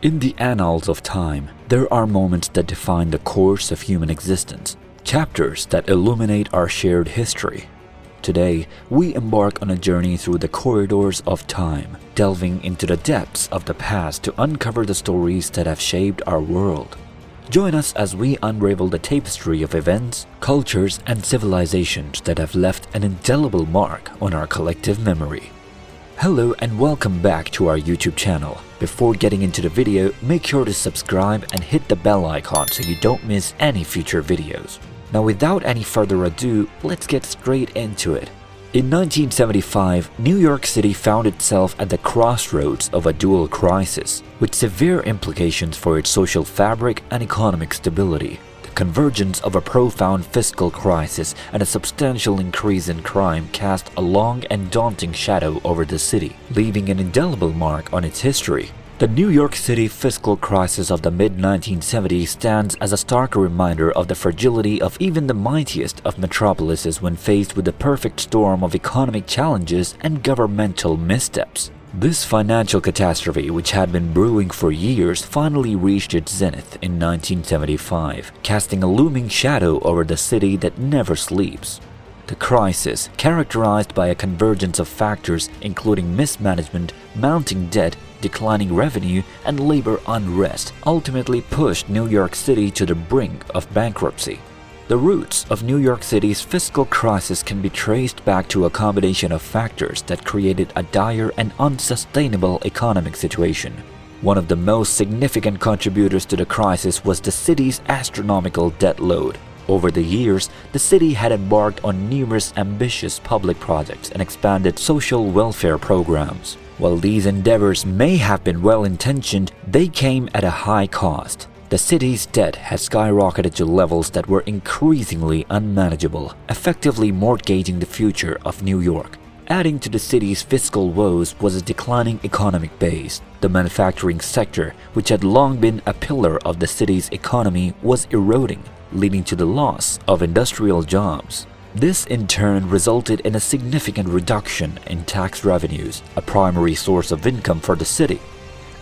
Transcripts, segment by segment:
In the annals of time, there are moments that define the course of human existence, chapters that illuminate our shared history. Today, we embark on a journey through the corridors of time, delving into the depths of the past to uncover the stories that have shaped our world. Join us as we unravel the tapestry of events, cultures, and civilizations that have left an indelible mark on our collective memory. Hello and welcome back to our YouTube channel. Before getting into the video, make sure to subscribe and hit the bell icon so you don't miss any future videos. Now without any further ado, let's get straight into it. In 1975, New York City found itself at the crossroads of a dual crisis, with severe implications for its social fabric and economic stability. The convergence of a profound fiscal crisis and a substantial increase in crime cast a long and daunting shadow over the city, leaving an indelible mark on its history. The New York City fiscal crisis of the mid-1970s stands as a stark reminder of the fragility of even the mightiest of metropolises when faced with the perfect storm of economic challenges and governmental missteps. This financial catastrophe, which had been brewing for years, finally reached its zenith in 1975, casting a looming shadow over the city that never sleeps. The crisis, characterized by a convergence of factors including mismanagement, mounting debt, declining revenue, and labor unrest, ultimately pushed New York City to the brink of bankruptcy. The roots of New York City's fiscal crisis can be traced back to a combination of factors that created a dire and unsustainable economic situation. One of the most significant contributors to the crisis was the city's astronomical debt load. Over the years, the city had embarked on numerous ambitious public projects and expanded social welfare programs. While these endeavors may have been well-intentioned, they came at a high cost. The city's debt had skyrocketed to levels that were increasingly unmanageable, effectively mortgaging the future of New York. Adding to the city's fiscal woes was a declining economic base. The manufacturing sector, which had long been a pillar of the city's economy, was eroding, leading to the loss of industrial jobs. This in turn resulted in a significant reduction in tax revenues, a primary source of income for the city.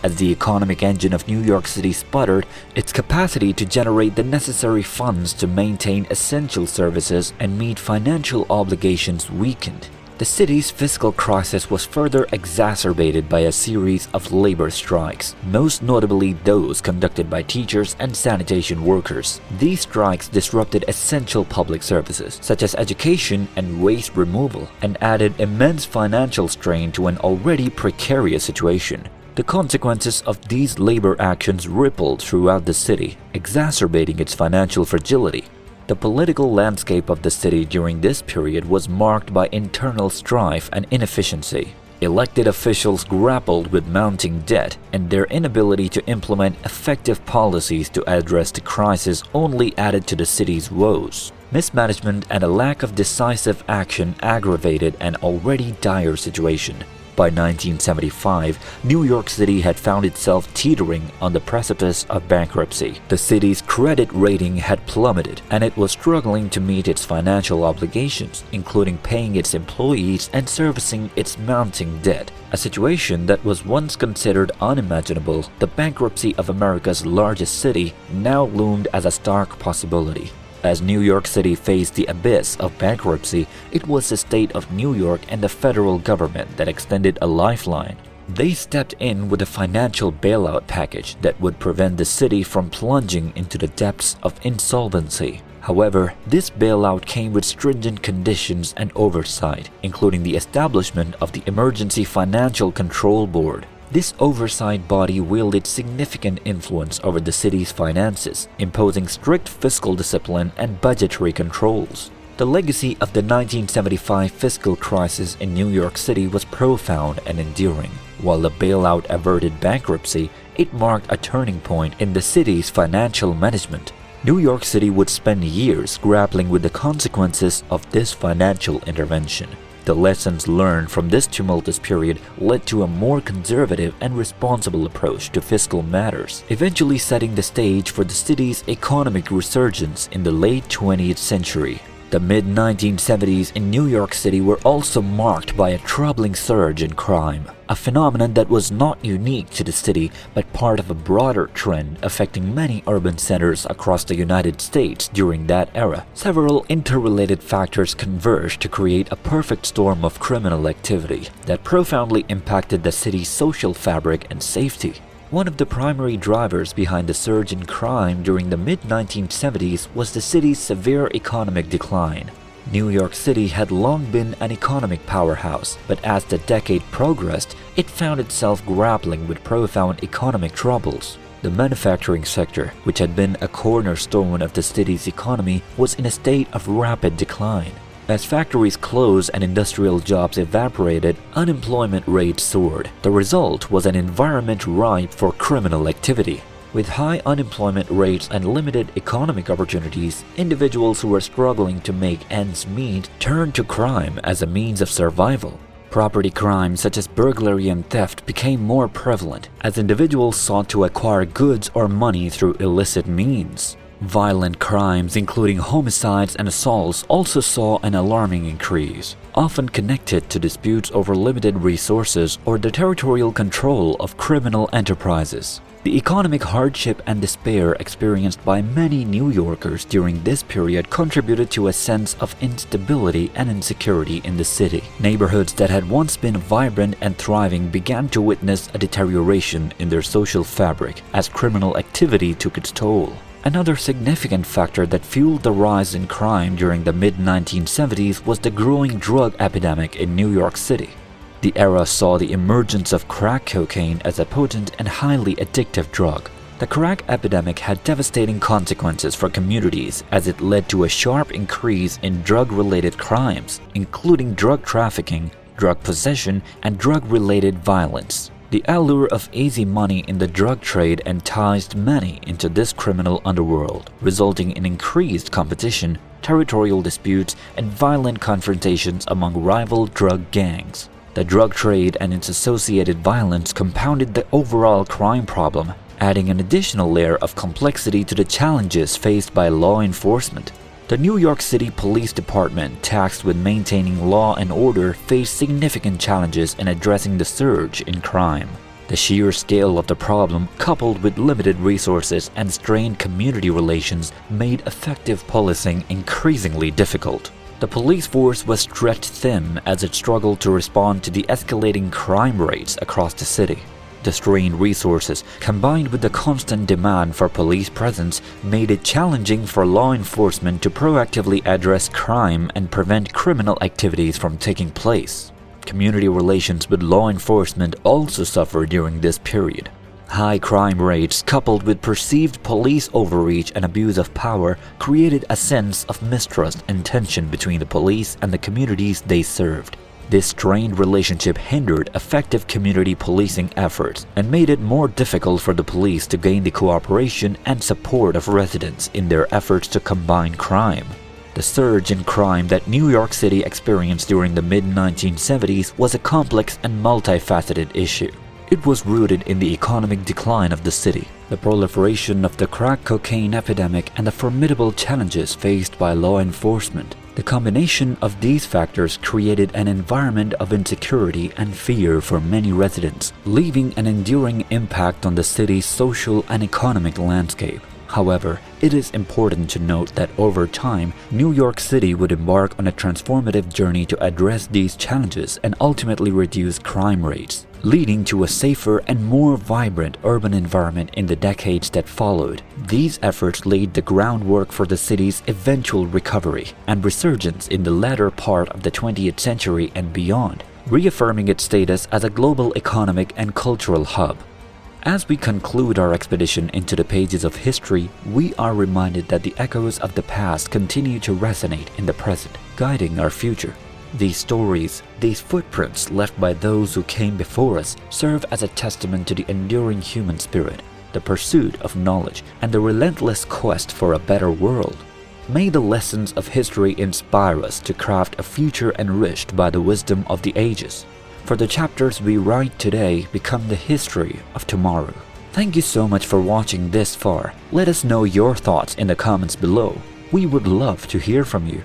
As the economic engine of New York City sputtered, its capacity to generate the necessary funds to maintain essential services and meet financial obligations weakened. The city's fiscal crisis was further exacerbated by a series of labor strikes, most notably those conducted by teachers and sanitation workers. These strikes disrupted essential public services, such as education and waste removal, and added immense financial strain to an already precarious situation. The consequences of these labor actions rippled throughout the city, exacerbating its financial fragility. The political landscape of the city during this period was marked by internal strife and inefficiency. Elected officials grappled with mounting debt, and their inability to implement effective policies to address the crisis only added to the city's woes. Mismanagement and a lack of decisive action aggravated an already dire situation. By 1975, New York City had found itself teetering on the precipice of bankruptcy. The city's credit rating had plummeted, and it was struggling to meet its financial obligations, including paying its employees and servicing its mounting debt. A situation that was once considered unimaginable, the bankruptcy of America's largest city now loomed as a stark possibility. As New York City faced the abyss of bankruptcy, it was the state of New York and the federal government that extended a lifeline. They stepped in with a financial bailout package that would prevent the city from plunging into the depths of insolvency. However, this bailout came with stringent conditions and oversight, including the establishment of the Emergency Financial Control Board. This oversight body wielded significant influence over the city's finances, imposing strict fiscal discipline and budgetary controls. The legacy of the 1975 fiscal crisis in New York City was profound and enduring. While the bailout averted bankruptcy, it marked a turning point in the city's financial management. New York City would spend years grappling with the consequences of this financial intervention. The lessons learned from this tumultuous period led to a more conservative and responsible approach to fiscal matters, eventually setting the stage for the city's economic resurgence in the late 20th century. The mid-1970s in New York City were also marked by a troubling surge in crime, a phenomenon that was not unique to the city but part of a broader trend affecting many urban centers across the United States during that era. Several interrelated factors converged to create a perfect storm of criminal activity that profoundly impacted the city's social fabric and safety. One of the primary drivers behind the surge in crime during the mid-1970s was the city's severe economic decline. New York City had long been an economic powerhouse, but as the decade progressed, it found itself grappling with profound economic troubles. The manufacturing sector, which had been a cornerstone of the city's economy, was in a state of rapid decline. As factories closed and industrial jobs evaporated, unemployment rates soared. The result was an environment ripe for criminal activity. With high unemployment rates and limited economic opportunities, individuals who were struggling to make ends meet turned to crime as a means of survival. Property crimes such as burglary and theft became more prevalent as individuals sought to acquire goods or money through illicit means. Violent crimes, including homicides and assaults, also saw an alarming increase, often connected to disputes over limited resources or the territorial control of criminal enterprises. The economic hardship and despair experienced by many New Yorkers during this period contributed to a sense of instability and insecurity in the city. Neighborhoods that had once been vibrant and thriving began to witness a deterioration in their social fabric as criminal activity took its toll. Another significant factor that fueled the rise in crime during the mid-1970s was the growing drug epidemic in New York City. The era saw the emergence of crack cocaine as a potent and highly addictive drug. The crack epidemic had devastating consequences for communities as it led to a sharp increase in drug-related crimes, including drug trafficking, drug possession, and drug-related violence. The allure of easy money in the drug trade enticed many into this criminal underworld, resulting in increased competition, territorial disputes, and violent confrontations among rival drug gangs. The drug trade and its associated violence compounded the overall crime problem, adding an additional layer of complexity to the challenges faced by law enforcement. The New York City Police Department, tasked with maintaining law and order, faced significant challenges in addressing the surge in crime. The sheer scale of the problem, coupled with limited resources and strained community relations, made effective policing increasingly difficult. The police force was stretched thin as it struggled to respond to the escalating crime rates across the city. The strained resources, combined with the constant demand for police presence, made it challenging for law enforcement to proactively address crime and prevent criminal activities from taking place. Community relations with law enforcement also suffered during this period. High crime rates, coupled with perceived police overreach and abuse of power, created a sense of mistrust and tension between the police and the communities they served. This strained relationship hindered effective community policing efforts and made it more difficult for the police to gain the cooperation and support of residents in their efforts to combat crime. The surge in crime that New York City experienced during the mid-1970s was a complex and multifaceted issue. It was rooted in the economic decline of the city, the proliferation of the crack cocaine epidemic, and the formidable challenges faced by law enforcement. The combination of these factors created an environment of insecurity and fear for many residents, leaving an enduring impact on the city's social and economic landscape. However, it is important to note that over time, New York City would embark on a transformative journey to address these challenges and ultimately reduce crime rates, leading to a safer and more vibrant urban environment in the decades that followed. These efforts laid the groundwork for the city's eventual recovery and resurgence in the latter part of the 20th century and beyond, reaffirming its status as a global economic and cultural hub. As we conclude our expedition into the pages of history, we are reminded that the echoes of the past continue to resonate in the present, guiding our future. These stories, these footprints left by those who came before us, serve as a testament to the enduring human spirit, the pursuit of knowledge, and the relentless quest for a better world. May the lessons of history inspire us to craft a future enriched by the wisdom of the ages. For the chapters we write today become the history of tomorrow. Thank you so much for watching this far. Let us know your thoughts in the comments below. We would love to hear from you.